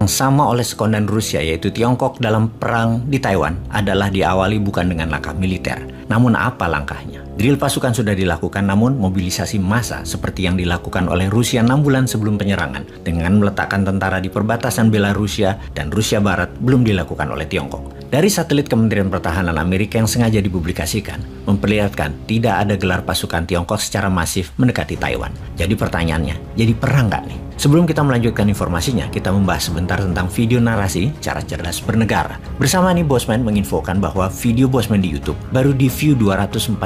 sama oleh sekonden Rusia yaitu Tiongkok dalam perang di Taiwan adalah diawali bukan dengan langkah militer. Namun apa langkahnya? Drill pasukan sudah dilakukan, namun mobilisasi massa seperti yang dilakukan oleh Rusia 6 bulan sebelum penyerangan dengan meletakkan tentara di perbatasan Belarusia dan Rusia Barat belum dilakukan oleh Tiongkok. Dari satelit Kementerian Pertahanan Amerika yang sengaja dipublikasikan, memperlihatkan tidak ada gelar pasukan Tiongkok secara masif mendekati Taiwan. Jadi pertanyaannya, jadi perang nggak nih? Sebelum kita melanjutkan informasinya, kita membahas sebentar tentang video narasi cara cerdas bernegara. Bersama nih Bosman menginfokan bahwa video Bosman di YouTube baru di view 248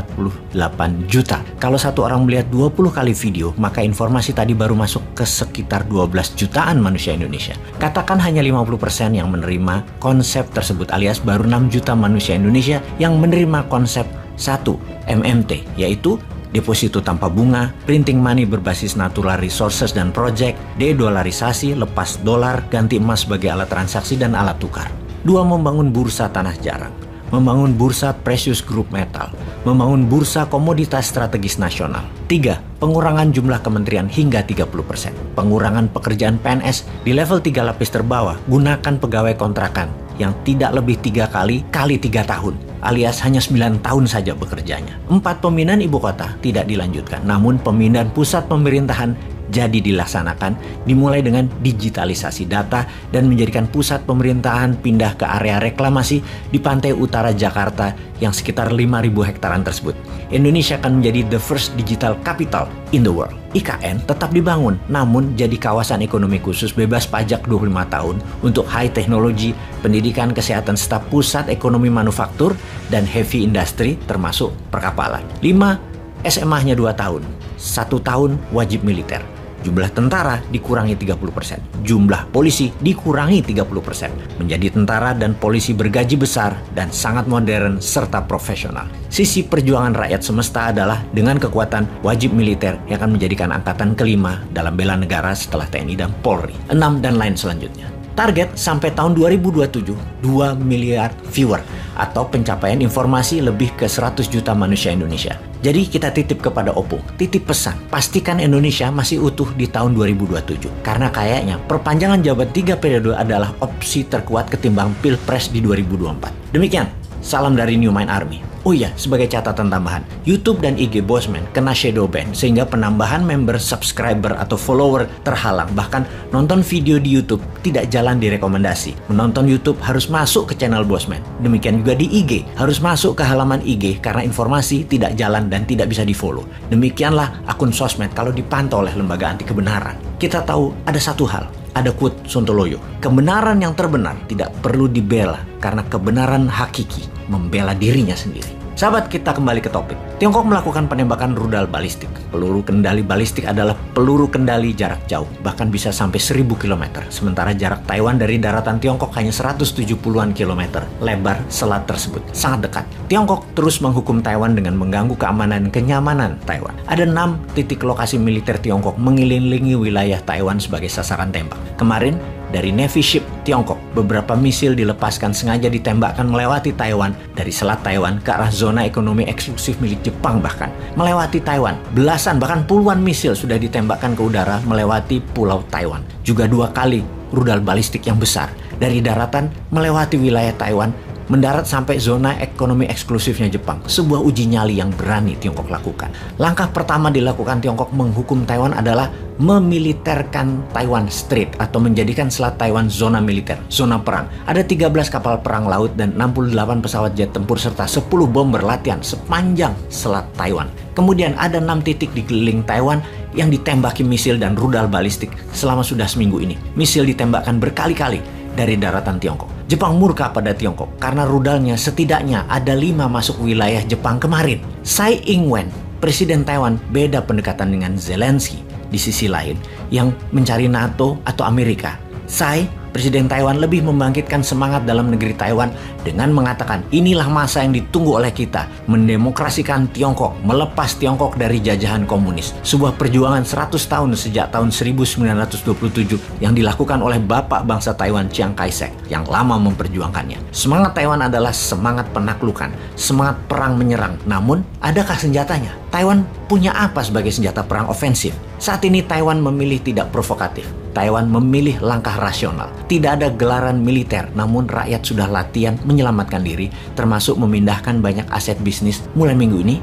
juta. Kalau satu orang melihat 20 kali video, maka informasi tadi baru masuk ke sekitar 12 jutaan manusia Indonesia. Katakan hanya 50% yang menerima konsep tersebut, alias baru 6 juta manusia Indonesia yang menerima konsep 1 MMT, yaitu deposito tanpa bunga, printing money berbasis natural resources dan project, de-dolarisasi, lepas dolar, ganti emas sebagai alat transaksi dan alat tukar. 2. Membangun bursa tanah jarang, membangun bursa precious group metal, membangun bursa komoditas strategis nasional. 3. Pengurangan jumlah kementerian hingga 30%. Pengurangan pekerjaan PNS di level 3 lapis terbawah, gunakan pegawai kontrakan yang tidak lebih 3 kali 3 tahun, alias hanya 9 tahun saja bekerjanya. 4. Pemindahan ibu kota tidak dilanjutkan, namun pemindahan pusat pemerintahan jadi dilaksanakan, dimulai dengan digitalisasi data dan menjadikan pusat pemerintahan pindah ke area reklamasi di pantai utara Jakarta yang sekitar 5.000 hektaran tersebut. Indonesia akan menjadi the first digital capital in the world. IKN tetap dibangun, namun jadi kawasan ekonomi khusus bebas pajak 25 tahun untuk high technology, pendidikan, kesehatan, serta pusat ekonomi manufaktur dan heavy industry termasuk perkapalan. 5. SMA-nya 2 tahun, 1 tahun wajib militer. Jumlah tentara dikurangi 30%, jumlah polisi dikurangi 30%, menjadi tentara dan polisi bergaji besar dan sangat modern serta profesional. Sisi perjuangan rakyat semesta adalah dengan kekuatan wajib militer yang akan menjadikan angkatan kelima dalam bela negara setelah TNI dan Polri. 6 dan lain selanjutnya. Target sampai tahun 2027, 2 miliar viewer atau pencapaian informasi lebih ke 100 juta manusia Indonesia. Jadi kita titip kepada Oppo, titip pesan, pastikan Indonesia masih utuh di tahun 2027. Karena kayaknya perpanjangan jabat 3 periode adalah opsi terkuat ketimbang Pilpres di 2024. Demikian, salam dari New Mind Army. Oh iya, sebagai catatan tambahan, YouTube dan IG Bosman kena shadow ban sehingga penambahan member, subscriber, atau follower terhalang. Bahkan nonton video di YouTube tidak jalan di rekomendasi. Menonton YouTube harus masuk ke channel Bosman. Demikian juga di IG, harus masuk ke halaman IG karena informasi tidak jalan dan tidak bisa di-follow. Demikianlah akun sosmed kalau dipantau oleh lembaga anti kebenaran. Kita tahu ada satu hal, ada quote Sontoloyo, kebenaran yang terbenar tidak perlu dibela karena kebenaran hakiki membela dirinya sendiri. Sahabat, kita kembali ke topik. Tiongkok melakukan penembakan rudal balistik. Peluru kendali balistik adalah peluru kendali jarak jauh, bahkan bisa sampai 1000 km. Sementara jarak Taiwan dari daratan Tiongkok hanya 170-an kilometer. Lebar selat tersebut sangat dekat. Tiongkok terus menghukum Taiwan dengan mengganggu keamanan dan kenyamanan Taiwan. Ada 6 titik lokasi militer Tiongkok mengelilingi wilayah Taiwan sebagai sasaran tembak. Kemarin, dari Navy Ship Tiongkok, beberapa misil dilepaskan sengaja ditembakkan melewati Taiwan dari selat Taiwan ke arah zona ekonomi eksklusif milik Jepang, bahkan melewati Taiwan. Belasan bahkan puluhan misil sudah ditembakkan ke udara melewati pulau Taiwan. Juga 2 kali rudal balistik yang besar dari daratan melewati wilayah Taiwan mendarat sampai zona ekonomi eksklusifnya Jepang. Sebuah uji nyali yang berani Tiongkok lakukan. Langkah pertama dilakukan Tiongkok menghukum Taiwan adalah memiliterkan Taiwan Strait atau menjadikan selat Taiwan zona militer, zona perang. Ada 13 kapal perang laut dan 68 pesawat jet tempur serta 10 bomber latihan sepanjang selat Taiwan. Kemudian ada 6 titik di keliling Taiwan yang ditembaki misil dan rudal balistik selama sudah seminggu ini. Misil ditembakkan berkali-kali dari daratan Tiongkok. Jepang murka pada Tiongkok karena rudalnya setidaknya ada 5 masuk wilayah Jepang kemarin. Tsai Ing-wen, Presiden Taiwan, beda pendekatan dengan Zelensky di sisi lain yang mencari NATO atau Amerika. Tsai, Presiden Taiwan, lebih membangkitkan semangat dalam negeri Taiwan dengan mengatakan inilah masa yang ditunggu oleh kita, mendemokrasikan Tiongkok, melepas Tiongkok dari jajahan komunis. Sebuah perjuangan 100 tahun sejak tahun 1927 yang dilakukan oleh bapak bangsa Taiwan Chiang Kai-shek yang lama memperjuangkannya. Semangat Taiwan adalah semangat penaklukan, semangat perang menyerang. Namun, adakah senjatanya? Taiwan punya apa sebagai senjata perang ofensif? Saat ini Taiwan memilih tidak provokatif. Taiwan memilih langkah rasional. Tidak ada gelaran militer, namun rakyat sudah latihan menyelamatkan diri, termasuk memindahkan banyak aset bisnis mulai minggu ini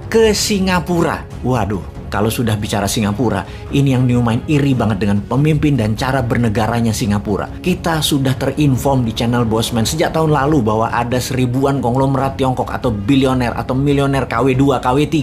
ke Singapura. Waduh. Kalau sudah bicara Singapura, ini yang New Mind iri banget dengan pemimpin dan cara bernegaranya Singapura. Kita sudah terinform di channel Bosman sejak tahun lalu bahwa ada seribuan konglomerat Tiongkok atau bilioner atau milioner KW2, KW3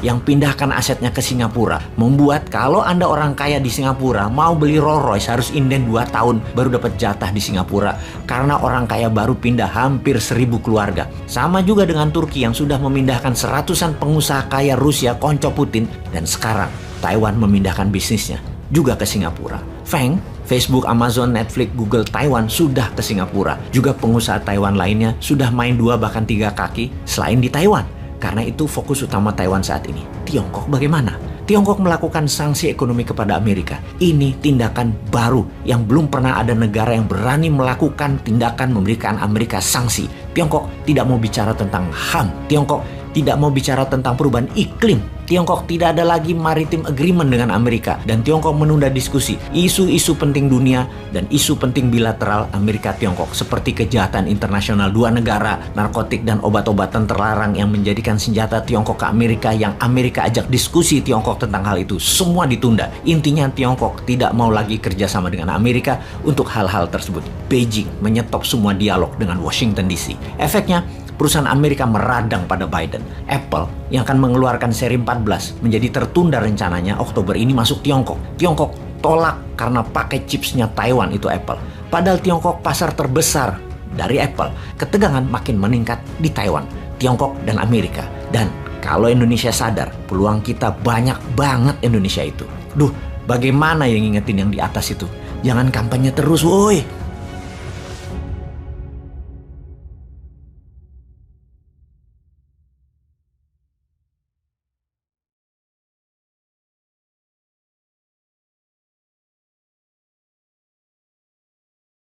yang pindahkan asetnya ke Singapura. Membuat kalau Anda orang kaya di Singapura mau beli Rolls Royce harus inden 2 tahun baru dapat jatah di Singapura. Karena orang kaya baru pindah hampir 1.000 keluarga. Sama juga dengan Turki yang sudah memindahkan seratusan pengusaha kaya Rusia konco Putin. Dan sekarang Taiwan memindahkan bisnisnya juga ke Singapura. Feng, Facebook, Amazon, Netflix, Google Taiwan sudah ke Singapura. Juga pengusaha Taiwan lainnya sudah main 2 bahkan 3 kaki selain di Taiwan. Karena itu fokus utama Taiwan saat ini. Tiongkok bagaimana? Tiongkok melakukan sanksi ekonomi kepada Amerika. Ini tindakan baru yang belum pernah ada negara yang berani melakukan tindakan memberikan Amerika sanksi. Tiongkok tidak mau bicara tentang HAM. Tiongkok tidak mau bicara tentang perubahan iklim. Tiongkok tidak ada lagi maritim agreement dengan Amerika. Dan Tiongkok menunda diskusi isu-isu penting dunia dan isu penting bilateral Amerika-Tiongkok. Seperti kejahatan internasional 2 negara, narkotik dan obat-obatan terlarang yang menjadikan senjata Tiongkok ke Amerika, yang Amerika ajak diskusi Tiongkok tentang hal itu. Semua ditunda. Intinya Tiongkok tidak mau lagi kerjasama dengan Amerika untuk hal-hal tersebut. Beijing menyetop semua dialog dengan Washington DC. Efeknya, perusahaan Amerika meradang pada Biden. Apple yang akan mengeluarkan seri 14 menjadi tertunda rencananya Oktober ini masuk Tiongkok. Tiongkok tolak karena pakai chipsnya Taiwan itu Apple. Padahal Tiongkok pasar terbesar dari Apple. Ketegangan makin meningkat di Taiwan, Tiongkok dan Amerika. Dan kalau Indonesia sadar, peluang kita banyak banget Indonesia itu. Duh, bagaimana yang ngingetin yang di atas itu? Jangan kampanye terus, woi.